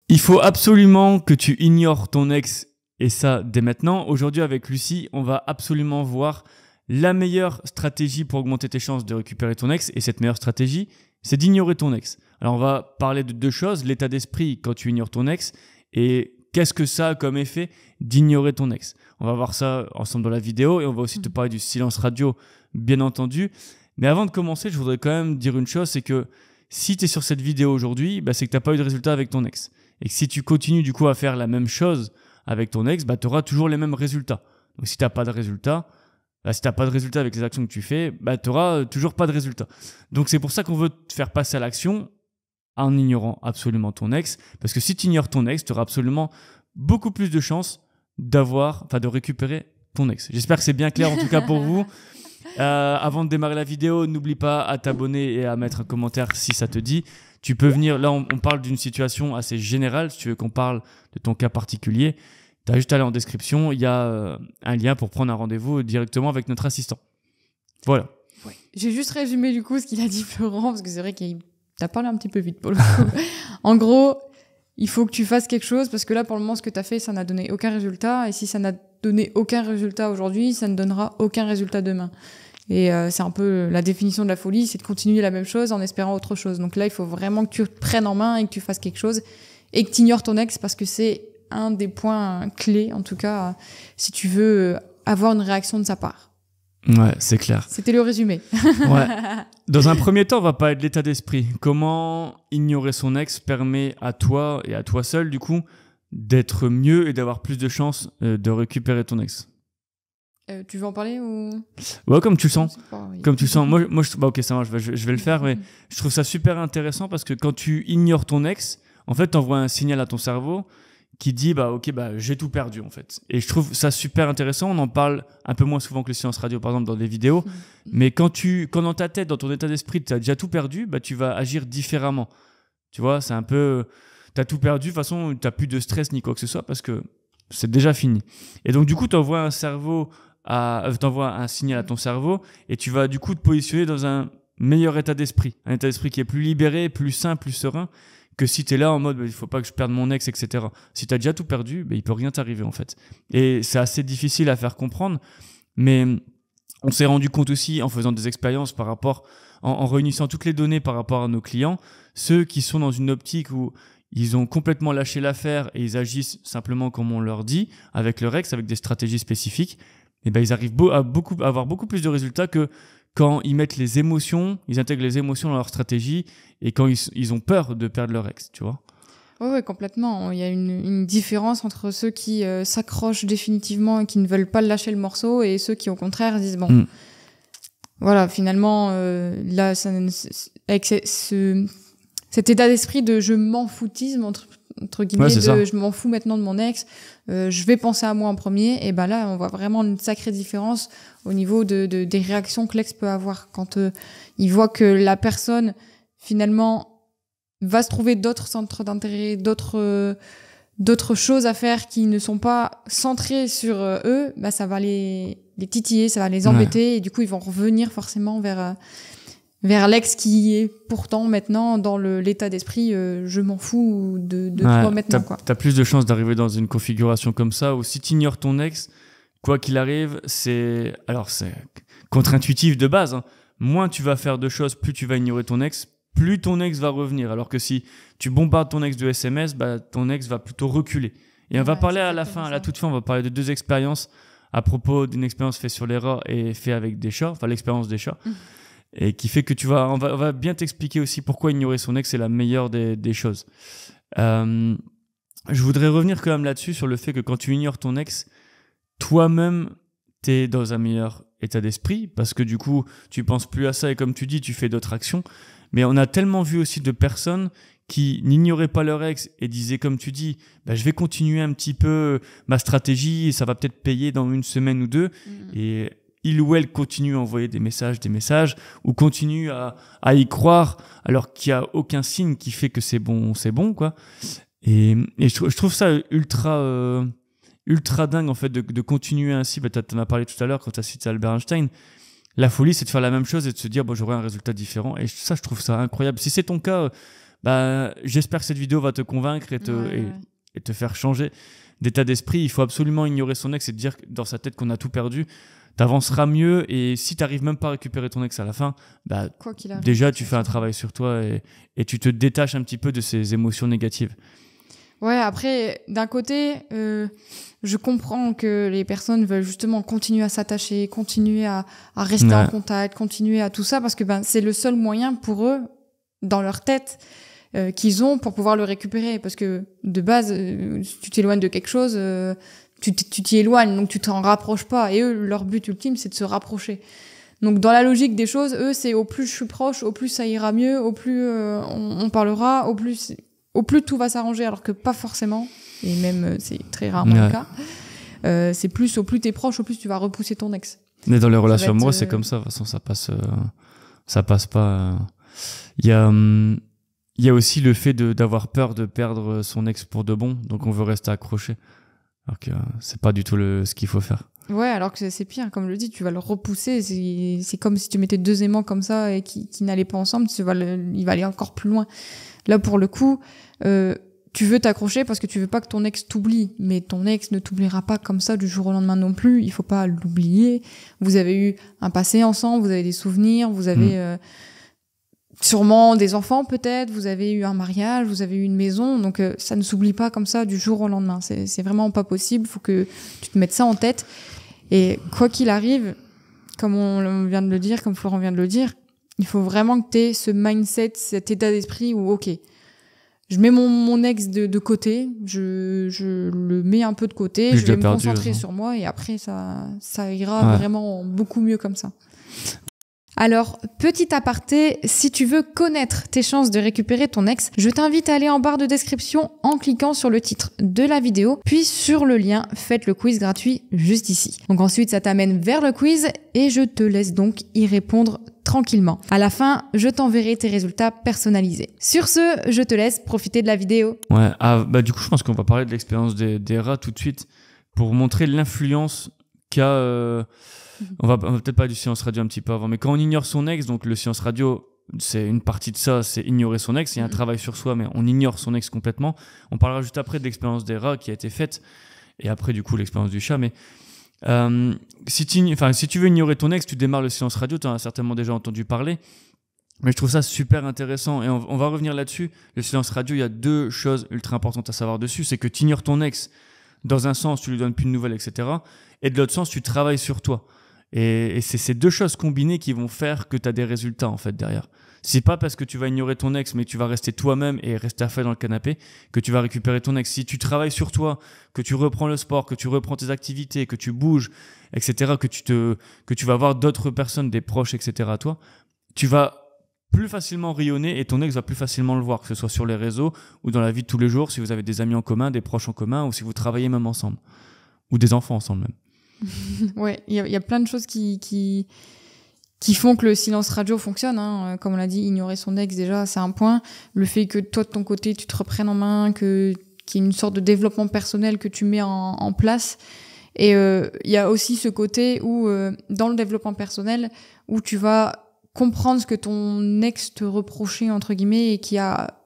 Il faut absolument que tu ignores ton ex et ça dès maintenant. Aujourd'hui avec Lucie, on va absolument voir la meilleure stratégie pour augmenter tes chances de récupérer ton ex. Et cette meilleure stratégie, c'est d'ignorer ton ex. Alors on va parler de deux choses, l'état d'esprit quand tu ignores ton ex et qu'est-ce que ça a comme effet d'ignorer ton ex. On va voir ça ensemble dans la vidéo et on va aussi te parler du silence radio, bien entendu. Mais avant de commencer, je voudrais quand même dire une chose, c'est que si tu es sur cette vidéo aujourd'hui, c'est que tu n'as pas eu de résultat avec ton ex. Et que si tu continues du coup à faire la même chose avec ton ex, tu auras toujours les mêmes résultats. Donc si tu n'as pas de résultat, si tu n'as pas de résultat avec les actions que tu fais, tu n'auras toujours pas de résultat. Donc c'est pour ça qu'on veut te faire passer à l'action en ignorant absolument ton ex. Parce que si tu ignores ton ex, tu auras absolument beaucoup plus de chances de récupérer ton ex. J'espère que c'est bien clair en tout cas pour vous. Avant de démarrer la vidéo, n'oublie pas à t'abonner et à mettre un commentaire si ça te dit. Tu peux venir, là on parle d'une situation assez générale, si tu veux qu'on parle de ton cas particulier, tu as juste à aller en description, il y a un lien pour prendre un rendez-vous directement avec notre assistant. Voilà. Ouais. J'ai juste résumé du coup ce qu'il a dit Florent, parce que c'est vrai qu'il t'a parlé un petit peu vite pour le coup. En gros, il faut que tu fasses quelque chose, parce que là pour le moment ce que tu as fait, ça n'a donné aucun résultat, et si ça n'a donné aucun résultat aujourd'hui, ça ne donnera aucun résultat demain. Et c'est un peu la définition de la folie, c'est de continuer la même chose en espérant autre chose. Donc là, il faut vraiment que tu te prennes en main et que tu fasses quelque chose et que tu ignores ton ex parce que c'est un des points clés, en tout cas, si tu veux avoir une réaction de sa part. Ouais, c'est clair. C'était le résumé. Ouais. Dans un premier temps, on va parler de l'état d'esprit. Comment ignorer son ex permet à toi et à toi seul, du coup, d'être mieux et d'avoir plus de chances de récupérer ton ex. Tu veux en parler ou... Ouais, comme tu le sens. Oui. Comme tu le sens. Moi, ok, ça marche, je vais le faire, mais je trouve ça super intéressant parce que quand tu ignores ton ex, en fait, tu envoies un signal à ton cerveau qui dit, j'ai tout perdu, en fait. Et je trouve ça super intéressant. On en parle un peu moins souvent que le silence radio, par exemple, dans des vidéos. Mais quand dans ta tête, dans ton état d'esprit, tu as déjà tout perdu, tu vas agir différemment. Tu vois, c'est un peu... Tu as tout perdu, de toute façon, tu n'as plus de stress ni quoi que ce soit parce que c'est déjà fini. Et donc, du coup, tu envoies un signal à ton cerveau et tu vas du coup te positionner dans un meilleur état d'esprit. Un état d'esprit qui est plus libéré, plus sain, plus serein que si tu es là en mode il faut pas que je perde mon ex, etc. Si tu as déjà tout perdu, il peut rien t'arriver en fait. Et c'est assez difficile à faire comprendre, mais on s'est rendu compte aussi en faisant des expériences en réunissant toutes les données par rapport à nos clients, ceux qui sont dans une optique où ils ont complètement lâché l'affaire et ils agissent simplement comme on leur dit, avec leur ex, avec des stratégies spécifiques, ils arrivent à avoir beaucoup plus de résultats que quand ils mettent les émotions, ils intègrent les émotions dans leur stratégie et quand ils ont peur de perdre leur ex, tu vois. Oui, complètement. Il y a une différence entre ceux qui s'accrochent définitivement et qui ne veulent pas lâcher le morceau et ceux qui, au contraire, disent voilà, finalement, là, avec cet état d'esprit de je m'en foutisme, entre guillemets, je m'en fous maintenant de mon ex, je vais penser à moi en premier, et là, on voit vraiment une sacrée différence au niveau des réactions que l'ex peut avoir quand il voit que la personne, finalement, va se trouver d'autres centres d'intérêt, d'autres choses à faire qui ne sont pas centrées sur eux, ça va les titiller, ça va les embêter, et du coup, ils vont revenir forcément vers l'ex qui est pourtant maintenant dans l'état d'esprit je m'en fous de toi maintenant. T'as plus de chances d'arriver dans une configuration comme ça où si tu ignores ton ex, quoi qu'il arrive, c'est contre-intuitif de base. Moins tu vas faire de choses, plus tu vas ignorer ton ex, plus ton ex va revenir. Alors que si tu bombardes ton ex de SMS, ton ex va plutôt reculer. Et on va parler à la toute fin, on va parler de deux expériences à propos d'une expérience faite sur les rats et faite avec des chats, enfin l'expérience des chats. Et qui fait que on va bien t'expliquer aussi pourquoi ignorer son ex c'est la meilleure des choses. Je voudrais revenir quand même là-dessus sur le fait que quand tu ignores ton ex, toi-même, t'es dans un meilleur état d'esprit parce que du coup, tu penses plus à ça et comme tu dis, tu fais d'autres actions. Mais on a tellement vu aussi de personnes qui n'ignoraient pas leur ex et disaient, comme tu dis, je vais continuer un petit peu ma stratégie et ça va peut-être payer dans une semaine ou deux. Et il ou elle continue à envoyer des messages ou continue à y croire alors qu'il n'y a aucun signe qui fait que c'est bon quoi. Et je trouve ça ultra dingue en fait de continuer ainsi. Tu en as parlé tout à l'heure quand tu as cité Albert Einstein. La folie, c'est de faire la même chose et de se dire j'aurai un résultat différent. Et ça, je trouve ça incroyable. Si c'est ton cas, j'espère que cette vidéo va te convaincre et te faire changer d'état d'esprit. Il faut absolument ignorer son ex et te dire dans sa tête qu'on a tout perdu. T'avanceras mieux, et si t'arrives même pas à récupérer ton ex à la fin, quoi qu'il arrive, déjà tu fais un travail sur toi et tu te détaches un petit peu de ces émotions négatives. Ouais, après, d'un côté, je comprends que les personnes veulent justement continuer à s'attacher, continuer à rester en contact, continuer à tout ça, parce que c'est le seul moyen pour eux, dans leur tête, qu'ils ont pour pouvoir le récupérer. Parce que de base, si tu t'éloignes de quelque chose, tu t'y éloignes, donc tu t'en rapproches pas. Et eux, leur but ultime, c'est de se rapprocher. Donc dans la logique des choses, eux, c'est au plus je suis proche, au plus ça ira mieux, au plus on parlera, au plus tout va s'arranger, alors que pas forcément, et même c'est très rarement le cas. C'est plus au plus t'es proche, au plus tu vas repousser ton ex. Mais dans les relations amoureuses, c'est comme ça. De toute façon, ça passe pas. Il y a aussi le fait d'avoir peur de perdre son ex pour de bon, donc on veut rester accroché. Alors que c'est pas du tout ce qu'il faut faire. Ouais, alors que c'est pire, comme je le dis, tu vas le repousser. C'est comme si tu mettais deux aimants comme ça et qui n'allaient pas ensemble, il va aller encore plus loin. Là, pour le coup, tu veux t'accrocher parce que tu veux pas que ton ex t'oublie, mais ton ex ne t'oubliera pas comme ça du jour au lendemain non plus. Il faut pas l'oublier. Vous avez eu un passé ensemble, vous avez des souvenirs, vous avez sûrement des enfants peut-être, vous avez eu un mariage, vous avez eu une maison, donc ça ne s'oublie pas comme ça du jour au lendemain. C'est vraiment pas possible. Faut que tu te mettes ça en tête. Et quoi qu'il arrive, comme on vient de le dire, comme Florent vient de le dire, il faut vraiment que tu aies ce mindset, cet état d'esprit où, ok, je mets mon ex de côté, je le mets un peu de côté, je vais me concentrer sur moi, et après ça ira vraiment beaucoup mieux comme ça. Alors, petit aparté, si tu veux connaître tes chances de récupérer ton ex, je t'invite à aller en barre de description en cliquant sur le titre de la vidéo, puis sur le lien « Faites le quiz gratuit » juste ici. Donc ensuite, ça t'amène vers le quiz et je te laisse donc y répondre tranquillement. À la fin, je t'enverrai tes résultats personnalisés. Sur ce, je te laisse profiter de la vidéo. Ouais, du coup, je pense qu'on va parler de l'expérience des rats tout de suite pour montrer l'influence qu'a... On va peut-être parler du silence radio un petit peu avant, mais quand on ignore son ex, donc le silence radio, c'est une partie de ça, c'est ignorer son ex. Il y a un travail sur soi, mais on ignore son ex complètement. On parlera juste après de l'expérience des rats qui a été faite, et après du coup l'expérience du chat. Mais si tu veux ignorer ton ex, tu démarres le silence radio. Tu en as certainement déjà entendu parler, mais je trouve ça super intéressant, et on va revenir là-dessus. Le silence radio, il y a deux choses ultra importantes à savoir dessus. C'est que tu ignores ton ex dans un sens, tu lui donnes plus de nouvelles, etc. Et de l'autre sens, tu travailles sur toi. Et c'est ces deux choses combinées qui vont faire que tu as des résultats en fait derrière. C'est pas parce que tu vas ignorer ton ex mais tu vas rester toi-même et rester affalé dans le canapé que tu vas récupérer ton ex. Si tu travailles sur toi, que tu reprends le sport, que tu reprends tes activités, que tu bouges, etc., que tu vas voir d'autres personnes, des proches, etc. à toi, tu vas plus facilement rayonner et ton ex va plus facilement le voir, que ce soit sur les réseaux ou dans la vie de tous les jours, si vous avez des amis en commun, des proches en commun, ou si vous travaillez même ensemble, ou des enfants ensemble même. Ouais, il y a plein de choses qui font que le silence radio fonctionne, hein. Comme on l'a dit, ignorer son ex, déjà, c'est un point. Le fait que toi, de ton côté, tu te reprennes en main, qu'il y ait une sorte de développement personnel que tu mets en place. Et il y a aussi ce côté où, dans le développement personnel, où tu vas comprendre ce que ton ex te reprochait, entre guillemets, et qui a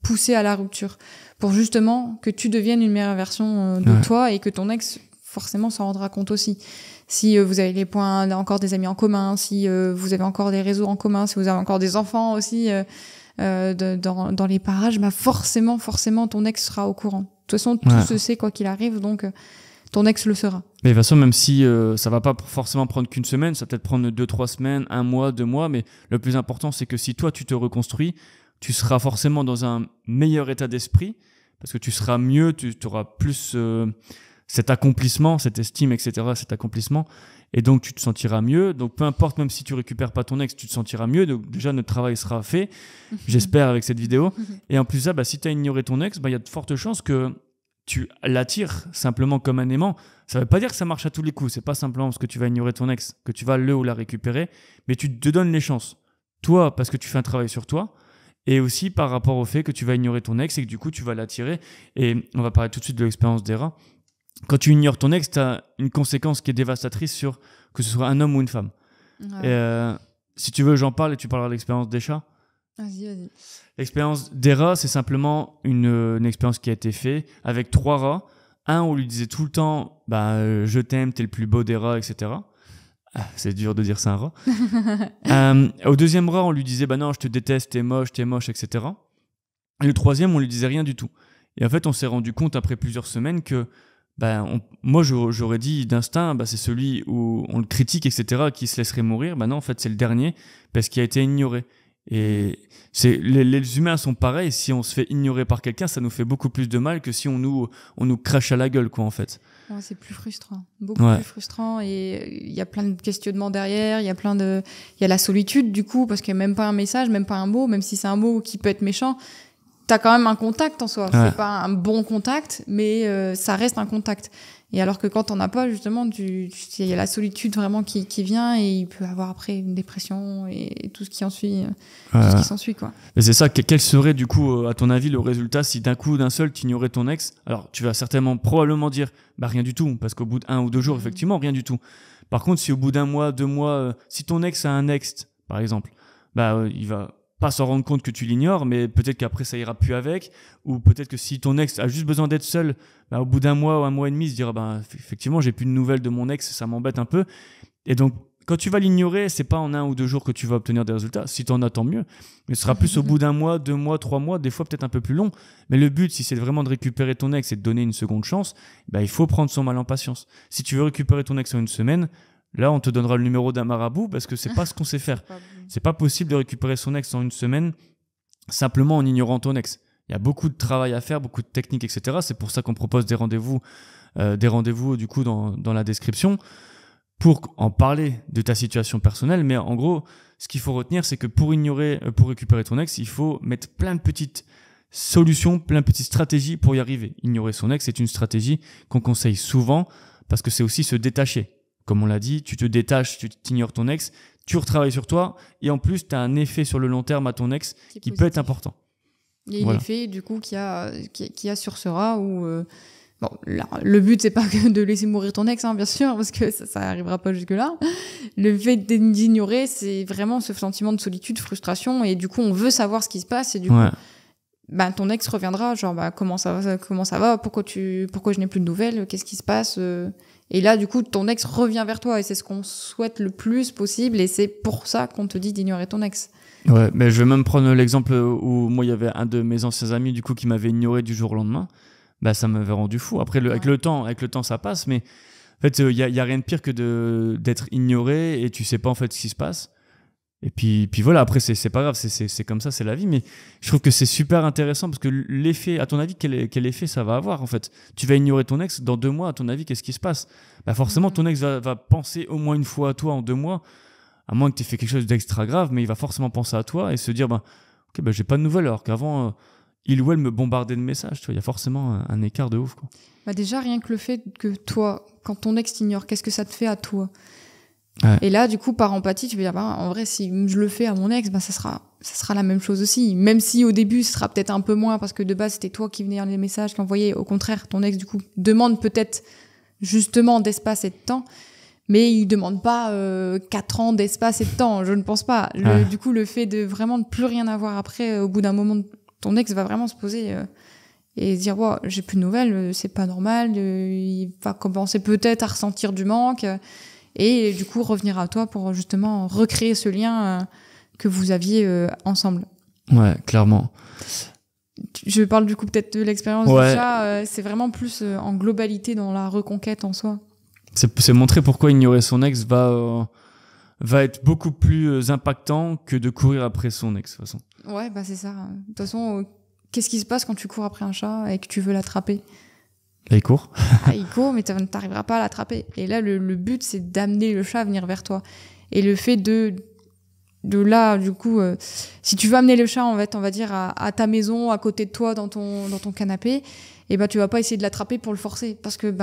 poussé à la rupture. Pour justement que tu deviennes une meilleure version de toi et que ton ex forcément s'en rendra compte aussi. Si vous avez encore des amis en commun, si vous avez encore des réseaux en commun, si vous avez encore des enfants aussi dans les parages, forcément ton ex sera au courant. De toute façon, tout se sait quoi qu'il arrive, donc ton ex le sera. Mais de toute façon, même si ça va pas forcément prendre qu'une semaine, ça va peut-être prendre 2-3 semaines, 1 mois, 2 mois, mais le plus important, c'est que si toi, tu te reconstruis, tu seras forcément dans un meilleur état d'esprit, parce que tu seras mieux, tu auras plus... cet accomplissement, cette estime, etc., cet accomplissement, et donc tu te sentiras mieux. Donc peu importe, même si tu récupères pas ton ex, tu te sentiras mieux. Donc déjà, notre travail sera fait, j'espère, avec cette vidéo. Et en plus de ça, si tu as ignoré ton ex, il y a de fortes chances que tu l'attires simplement comme un aimant. Ça veut pas dire que ça marche à tous les coups. C'est pas simplement parce que tu vas ignorer ton ex que tu vas le ou la récupérer, mais tu te donnes les chances. Toi, parce que tu fais un travail sur toi, et aussi par rapport au fait que tu vas ignorer ton ex et que du coup, tu vas l'attirer. Et on va parler tout de suite de l'expérience des rats. Quand tu ignores ton ex, tu as une conséquence qui est dévastatrice sur que ce soit un homme ou une femme. Ouais. Et si tu veux, j'en parle et tu parleras de l'expérience des chats. Vas-y. L'expérience des rats, c'est simplement une expérience qui a été faite avec 3 rats. Un, on lui disait tout le temps je t'aime, t'es le plus beau des rats, etc. Ah, c'est dur de dire ça un rat. Au deuxième rat, on lui disait non, je te déteste, t'es moche, etc. Et le troisième, on lui disait rien du tout. Et en fait, on s'est rendu compte après plusieurs semaines que moi, j'aurais dit d'instinct, c'est celui où on le critique, etc., qui se laisserait mourir. Non, en fait, c'est le dernier parce qu'il a été ignoré. Et les humains sont pareils. Si on se fait ignorer par quelqu'un, ça nous fait beaucoup plus de mal que si on nous crache à la gueule, quoi, en fait. Ouais, c'est plus frustrant, beaucoup plus frustrant. Et il y a plein de questionnements derrière. Il y a la solitude, du coup, parce qu'il n'y a même pas un message, même pas un mot, même si c'est un mot qui peut être méchant. T'as quand même un contact en soi. Ouais. C'est pas un bon contact, mais ça reste un contact. Et alors que quand on n'a pas, justement, il y a la solitude vraiment qui vient, et il peut avoir après une dépression et tout ce qui en suit, tout ce qui s'ensuit, quoi. Et c'est ça. Quel serait, du coup, à ton avis, le résultat si d'un coup, d'un seul, tu ignorais ton ex? Alors, tu vas probablement dire, rien du tout, parce qu'au bout d'1 ou 2 jours, effectivement, rien du tout. Par contre, si au bout d'1 mois, 2 mois, si ton ex a un ex, par exemple, il va pas s'en rendre compte que tu l'ignores, mais peut-être qu'après ça ira plus avec, ou peut-être que si ton ex a juste besoin d'être seul, au bout d'1 mois ou 1 mois et demi, il se dira effectivement j'ai plus de nouvelles de mon ex, ça m'embête un peu. Et donc quand tu vas l'ignorer, c'est pas en 1 ou 2 jours que tu vas obtenir des résultats. Si t'en as, tant mieux, mais ce sera plus au bout d'1 mois, 2 mois, 3 mois, des fois peut-être un peu plus long. Mais le but, si c'est vraiment de récupérer ton ex et de donner une seconde chance, il faut prendre son mal en patience. Si tu veux récupérer ton ex en 1 semaine, là, on te donnera le numéro d'un marabout parce que c'est pas ce qu'on sait faire. C'est pas possible de récupérer son ex en 1 semaine simplement en ignorant ton ex. Il y a beaucoup de travail à faire, beaucoup de techniques, etc. C'est pour ça qu'on propose des rendez-vous du coup dans la description pour en parler de ta situation personnelle. Mais en gros, ce qu'il faut retenir, c'est que pour récupérer ton ex, il faut mettre plein de petites solutions, plein de petites stratégies pour y arriver. Ignorer son ex, c'est une stratégie qu'on conseille souvent parce que c'est aussi se détacher. Comme on l'a dit, tu te détaches, tu t'ignores ton ex, tu retravailles sur toi, et en plus, tu as un effet sur le long terme à ton ex qui peut être important. Il y a l'effet, du coup, qu'il y a sur ce rat où... le but, c'est pas que de laisser mourir ton ex, bien sûr, parce que ça arrivera pas jusque-là. Le fait d'ignorer, c'est vraiment ce sentiment de solitude, frustration, et du coup, on veut savoir ce qui se passe, et du coup... ton ex reviendra, genre comment ça va, pourquoi je n'ai plus de nouvelles, qu'est-ce qui se passe, et là du coup ton ex revient vers toi, et c'est ce qu'on souhaite le plus possible, et c'est pour ça qu'on te dit d'ignorer ton ex. Ouais, mais je vais même prendre l'exemple où moi il y avait un de mes anciens amis du coup qui m'avait ignoré du jour au lendemain. Ça m'avait rendu fou. Après avec le temps ça passe, mais en fait il y a rien de pire que d'être ignoré et tu sais pas en fait ce qui se passe. Et puis voilà, après c'est pas grave, c'est comme ça, c'est la vie, mais je trouve que c'est super intéressant parce que l'effet, à ton avis, quel effet ça va avoir en fait? Tu vas ignorer ton ex, dans 2 mois, à ton avis, qu'est-ce qui se passe? Forcément ton ex va penser au moins une fois à toi en 2 mois, à moins que tu aies fait quelque chose d'extra grave, mais il va forcément penser à toi et se dire j'ai pas de nouvelles, alors qu'avant il ou elle me bombardait de messages, tu vois, il y a forcément un écart de ouf, quoi. Déjà rien que le fait que toi, quand ton ex t'ignore, qu'est-ce que ça te fait à toi? Ouais. Et là, du coup, par empathie, tu peux dire, en vrai, si je le fais à mon ex, ça sera la même chose aussi. Même si au début, ce sera peut-être un peu moins parce que de base, c'était toi qui venais les messages, qui envoyais. Au contraire, ton ex, du coup, demande peut-être justement d'espace et de temps, mais il demande pas 4 ans d'espace et de temps. Je ne pense pas. Du coup, le fait de vraiment ne plus rien avoir après, au bout d'un moment, ton ex va vraiment se poser et se dire, j'ai plus de nouvelles, c'est pas normal. Il va commencer peut-être à ressentir du manque. Et du coup revenir à toi pour justement recréer ce lien que vous aviez ensemble. Ouais, clairement. Je parle du coup peut-être de l'expérience du chat, c'est vraiment plus en globalité dans la reconquête en soi. C'est montrer pourquoi ignorer son ex va être beaucoup plus impactant que de courir après son ex, de toute façon. Ouais, c'est ça. De toute façon, qu'est-ce qui se passe quand tu cours après un chat et que tu veux l'attraper ? Il court. Il court, mais tu n'arriveras pas à l'attraper. Et là, le but, c'est d'amener le chat à venir vers toi. Et le fait de là, du coup, si tu veux amener le chat, on va dire, à ta maison, à côté de toi, dans ton canapé, et tu vas pas essayer de l'attraper pour le forcer. Parce que,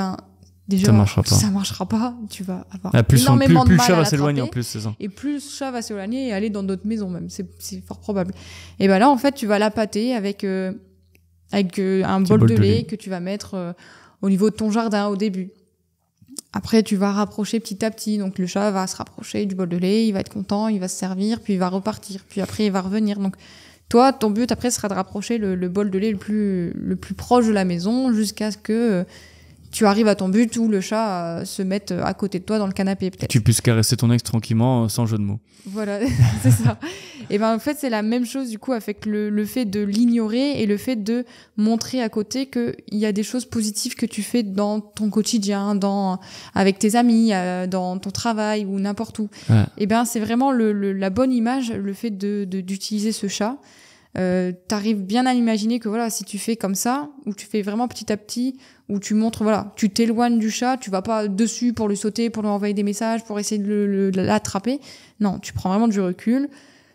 déjà, ça marchera pas. Tu vas avoir énormément de mal à l'attraper. Plus le chat va s'éloigner, en plus, c'est ça. Et plus le chat va s'éloigner et aller dans d'autres maisons, même. C'est fort probable. Et là, en fait, tu vas l'appâter avec un bol de lait que tu vas mettre au niveau de ton jardin au début. Après, tu vas rapprocher petit à petit. Donc, le chat va se rapprocher du bol de lait, il va être content, il va se servir, puis il va repartir. Puis après, il va revenir. Donc, Toi, ton but après sera de rapprocher le bol de lait le plus proche de la maison jusqu'à ce que tu arrives à ton but où le chat se mette à côté de toi dans le canapé peut-être. Tu puisses caresser ton ex tranquillement sans jeu de mots. Voilà, c'est ça. Et ben en fait c'est la même chose du coup avec le fait de l'ignorer et le fait de montrer à côté qu'il y a des choses positives que tu fais dans ton quotidien, avec tes amis, dans ton travail ou n'importe où. Ouais. Et ben c'est vraiment la bonne image, le fait d'utiliser ce chat. T'arrives bien à imaginer que voilà, si tu fais comme ça, ou tu fais vraiment petit à petit, où tu montres, voilà, tu t'éloignes du chat, tu vas pas dessus pour lui sauter, pour lui envoyer des messages, pour essayer de l'attraper. Non, tu prends vraiment du recul,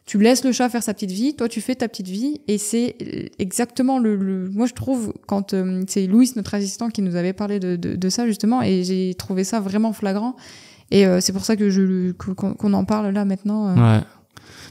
tu laisses le chat faire sa petite vie, toi tu fais ta petite vie, et c'est exactement moi je trouve, quand c'est Louis, notre assistant, qui nous avait parlé de ça justement, et j'ai trouvé ça vraiment flagrant, et c'est pour ça que qu'on en parle là maintenant. Ouais.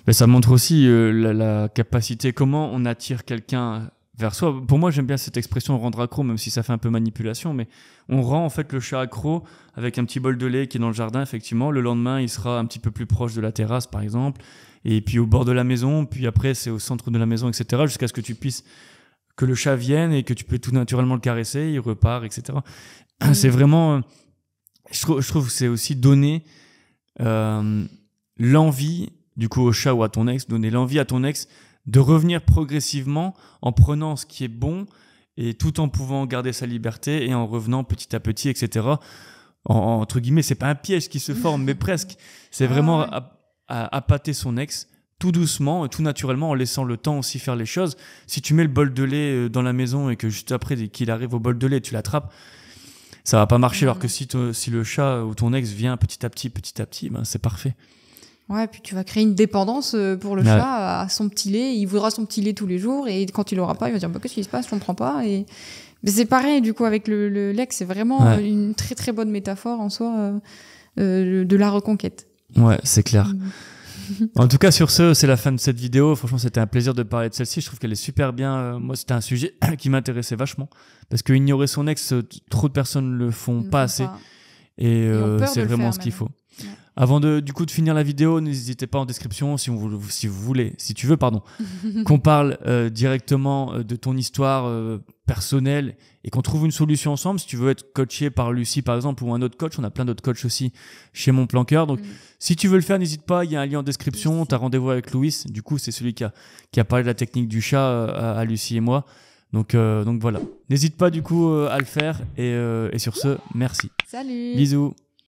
Mais ça montre aussi la capacité, comment on attire quelqu'un vers soi. Pour moi, j'aime bien cette expression rendre accro, même si ça fait un peu manipulation, mais on rend en fait le chat accro avec un petit bol de lait qui est dans le jardin, effectivement. Le lendemain, il sera un petit peu plus proche de la terrasse, par exemple, et puis au bord de la maison, puis après, c'est au centre de la maison, etc., jusqu'à ce que le chat vienne et que tu peux tout naturellement le caresser, il repart, etc. C'est vraiment... je trouve que c'est aussi donner l'envie, du coup, au chat ou à ton ex, donner l'envie à ton ex de revenir progressivement en prenant ce qui est bon et tout en pouvant garder sa liberté et en revenant petit à petit, etc. Entre guillemets, c'est pas un piège qui se forme, mais presque. C'est vraiment à appâter son ex tout doucement, tout naturellement, en laissant le temps aussi faire les choses. Si tu mets le bol de lait dans la maison et que juste après qu'il arrive au bol de lait, tu l'attrapes, ça va pas marcher. Alors que si le chat ou ton ex vient petit à petit, ben c'est parfait. Ouais, puis tu vas créer une dépendance pour le chat à son petit lait. Il voudra son petit lait tous les jours et quand il l'aura pas, il va dire qu'est-ce qui se passe, je comprends pas. Mais c'est pareil du coup avec le l'ex, c'est vraiment une très très bonne métaphore en soi de la reconquête. Ouais, c'est clair. En tout cas, sur ce, c'est la fin de cette vidéo. Franchement, c'était un plaisir de parler de celle-ci. Je trouve qu'elle est super bien. Moi, c'était un sujet qui m'intéressait vachement parce que ignorer son ex, trop de personnes le font pas assez. Et c'est vraiment ce qu'il faut. Ouais. Avant de finir la vidéo, n'hésitez pas en description si tu veux, qu'on parle directement de ton histoire personnelle et qu'on trouve une solution ensemble. Si tu veux être coaché par Lucie, par exemple, ou un autre coach, on a plein d'autres coachs aussi chez Mon Plan Cœur. Donc, si tu veux le faire, n'hésite pas. Il y a un lien en description. Tu as rendez-vous avec Louis. Du coup, c'est celui qui a parlé de la technique du chat à Lucie et moi. Donc voilà. N'hésite pas du coup à le faire. Et sur ce, merci. Salut. Bisous.